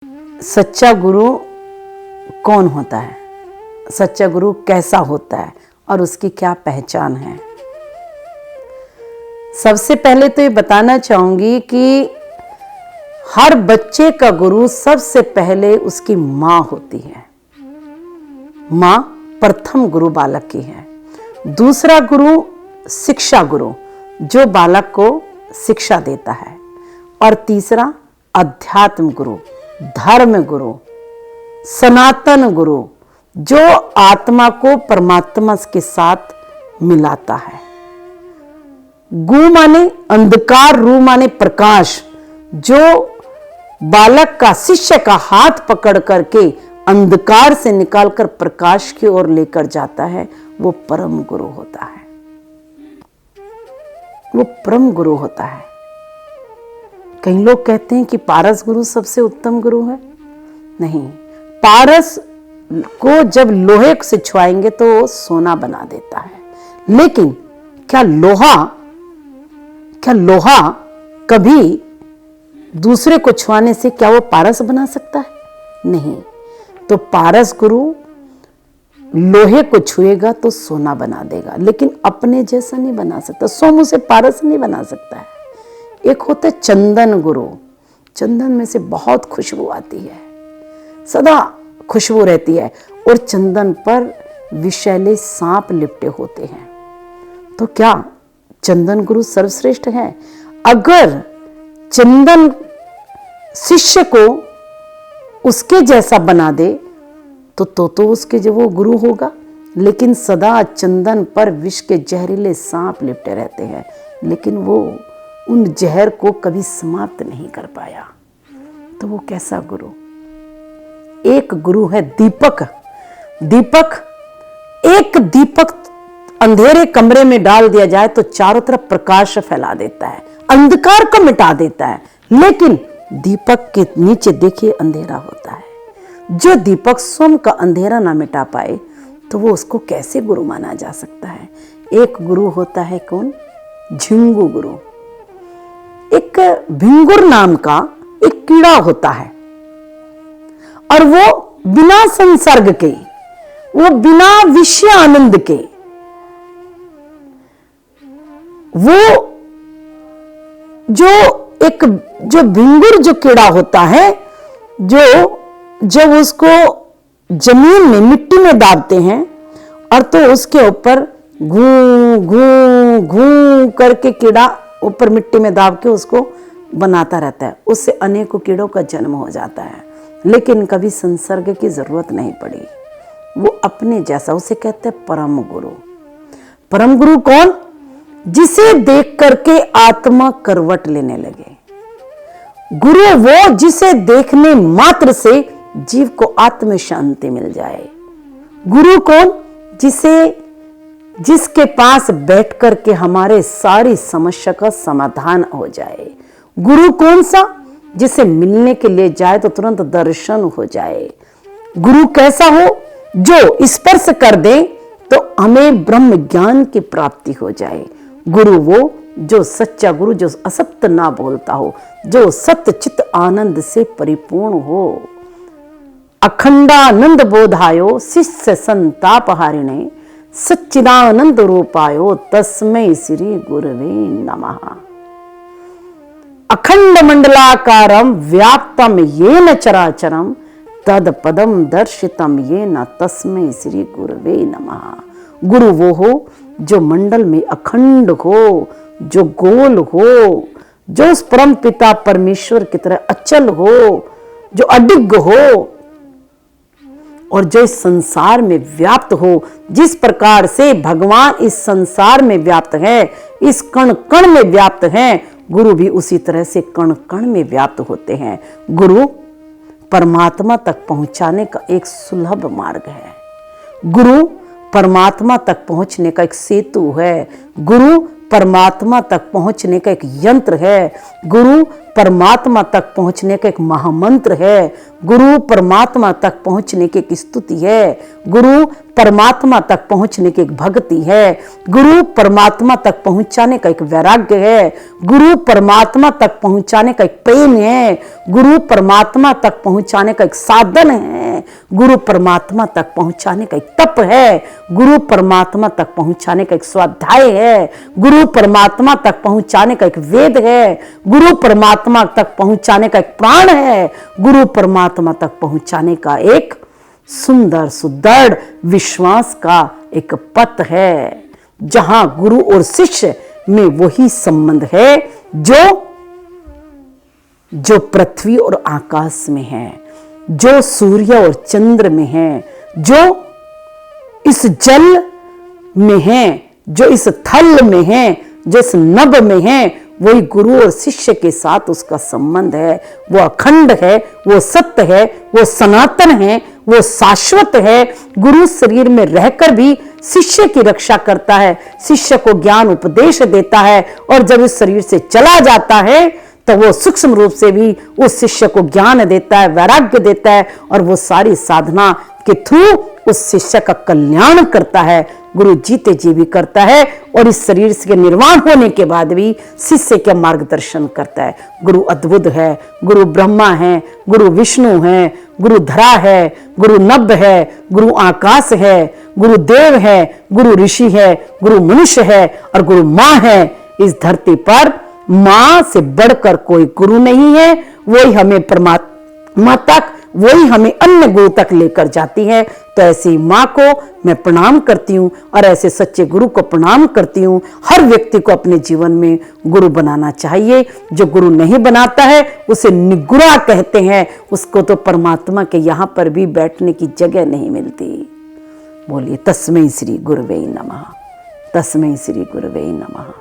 सच्चा गुरु कौन होता है, सच्चा गुरु कैसा होता है और उसकी क्या पहचान है। सबसे पहले तो ये बताना चाहूंगी कि हर बच्चे का गुरु सबसे पहले उसकी माँ होती है। माँ प्रथम गुरु बालक की है। दूसरा गुरु शिक्षा गुरु, जो बालक को शिक्षा देता है। और तीसरा अध्यात्म गुरु, धर्म गुरु, सनातन गुरु, जो आत्मा को परमात्मा के साथ मिलाता है। गु माने अंधकार, रू माने प्रकाश, जो बालक का, शिष्य का हाथ पकड़ करके अंधकार से निकालकर प्रकाश की ओर लेकर जाता है, वो परम गुरु होता है। वो परम गुरु होता है। कई लोग कहते हैं कि पारस गुरु सबसे उत्तम गुरु है। नहीं, पारस को जब लोहे से छुआएंगे तो सोना बना देता है, लेकिन क्या लोहा कभी दूसरे को छुआने से क्या वो पारस बना सकता है? नहीं। तो पारस गुरु लोहे को छुएगा तो सोना बना देगा, लेकिन अपने जैसा नहीं बना सकता। सोमू से पारस नहीं बना सकता है। एक होता है चंदन गुरु। चंदन में से बहुत खुशबू आती है, सदा खुशबू रहती है, और चंदन पर विषैले सांप लिपटे होते हैं। तो क्या चंदन गुरु सर्वश्रेष्ठ है? अगर चंदन शिष्य को उसके जैसा बना दे तो उसके जो वो गुरु होगा, लेकिन सदा चंदन पर विष के जहरीले सांप लिपटे रहते हैं, लेकिन वो उन जहर को कभी समाप्त नहीं कर पाया। तो वो कैसा गुरु? एक गुरु है दीपक। एक दीपक अंधेरे कमरे में डाल दिया जाए तो चारों तरफ प्रकाश फैला देता है, अंधकार को मिटा देता है। लेकिन दीपक के नीचे देखिए अंधेरा होता है। जो दीपक स्वयं का अंधेरा ना मिटा पाए तो वो उसको कैसे गुरु माना जा सकता है? एक गुरु होता है कौन? झिंगू गुरु। एक भिंगुर नाम का एक कीड़ा होता है, और वो बिना संसर्ग के, वो बिना विषय आनंद के, वो जो भिंगुर जो कीड़ा होता है, जो जब उसको जमीन में, मिट्टी में दाबते हैं और तो उसके ऊपर घू घू घू करके कीड़ा ऊपर मिट्टी में दाब के उसको बनाता रहता है। उससे अनेकों कीड़ों का जन्म हो जाता है, लेकिन कभी संसर्ग की जरूरत नहीं पड़ी। वो अपने जैसा, उसे कहते हैं परम गुरु। परम गुरु कौन? जिसे देख करके आत्मा करवट लेने लगे। गुरु वो जिसे देखने मात्र से जीव को आत्म शांति मिल जाए। गुरु कौन? जिसके पास बैठ करके हमारे सारी समस्या का समाधान हो जाए। गुरु कौन सा? जिसे मिलने के लिए जाए तो तुरंत दर्शन हो जाए। गुरु कैसा हो? जो स्पर्श कर दे तो हमें ब्रह्म ज्ञान की प्राप्ति हो जाए। गुरु वो जो सच्चा गुरु, जो असत्य ना बोलता हो, जो सत्य चित्त आनंद से परिपूर्ण हो। अखंडानंद बोधायो शिष्य संताप हारिणे सच्चिदानंद रूपायो तस्मै श्री गुरवे नमः। अखंड मंडलाकारम व्याप्तम येन चराचरम तद पदम दर्शितम येन तस्मै श्री गुरवे नमः। गुरु वो हो जो मंडल में अखंड हो, जो गोल हो, जो उस परम पिता परमेश्वर की तरह अचल हो, जो अडिग हो, और जो इस संसार में व्याप्त हो। जिस प्रकार से भगवान इस संसार में व्याप्त है, इस कण कण में व्याप्त हैं, गुरु भी उसी तरह से कण कण में व्याप्त होते हैं। गुरु परमात्मा तक पहुंचाने का एक सुलभ मार्ग है। गुरु परमात्मा तक पहुंचने का एक सेतु है। गुरु परमात्मा तक पहुंचने का एक यंत्र है। गुरु परमात्मा तक पहुंचने का एक महामंत्र है। गुरु परमात्मा तक पहुंचने की एक स्तुति है। गुरु परमात्मा तक पहुंचने की एक भक्ति है। गुरु परमात्मा तक पहुंचाने का एक वैराग्य है। गुरु परमात्मा तक पहुंचाने का एक प्रेम है। गुरु परमात्मा तक पहुंचाने का एक साधन है। गुरु परमात्मा तक पहुंचाने का एक तप है। गुरु परमात्मा तक पहुंचाने का एक स्वाध्याय है। गुरु परमात्मा तक पहुंचाने का एक वेद है। गुरु परमात्मा तक पहुंचाने का एक प्राण है। गुरु परमात्मा तक पहुंचाने का एक सुंदर सुदृढ़ विश्वास का एक पथ है, जहां गुरु और शिष्य में वही संबंध है जो पृथ्वी और आकाश में है, जो सूर्य और चंद्र में है, जो इस जल में है, जो इस थल में है, जो इस नभ में है। वही गुरु और शिष्य के साथ उसका संबंध है। वो अखंड है, वो सत्य है, वो सनातन है, वो शाश्वत है। गुरु शरीर में रहकर भी शिष्य की रक्षा करता है, शिष्य को ज्ञान उपदेश देता है, और जब इस शरीर से चला जाता है तो वो सूक्ष्म रूप से भी उस शिष्य को ज्ञान देता है, वैराग्य देता है, और वो सारी साधना के थ्रू उस शिष्य का कल्याण करता है। गुरु जीते जी भी करता है, और इस शरीर के निर्वाण होने के बाद भी शिष्य का मार्गदर्शन करता है। गुरु अद्भुत है, गुरु ब्रह्मा है, गुरु विष्णु है, गुरु धरा है, गुरु नभ है, गुरु आकाश है, गुरु देव है, गुरु ऋषि है, गुरु मनुष्य है, और गुरु माँ है। इस धरती पर माँ से बढ़कर कोई गुरु नहीं है। वही हमें परमात्मा तक, वही हमें अन्य गुरु तक लेकर जाती है। तो ऐसी माँ को मैं प्रणाम करती हूँ, और ऐसे सच्चे गुरु को प्रणाम करती हूँ। हर व्यक्ति को अपने जीवन में गुरु बनाना चाहिए। जो गुरु नहीं बनाता है उसे निगुरा कहते हैं, उसको तो परमात्मा के यहाँ पर भी बैठने की जगह नहीं मिलती। बोलिए तस्मै श्री गुरुवे नमः, तस्मै श्री गुरुवे नमः।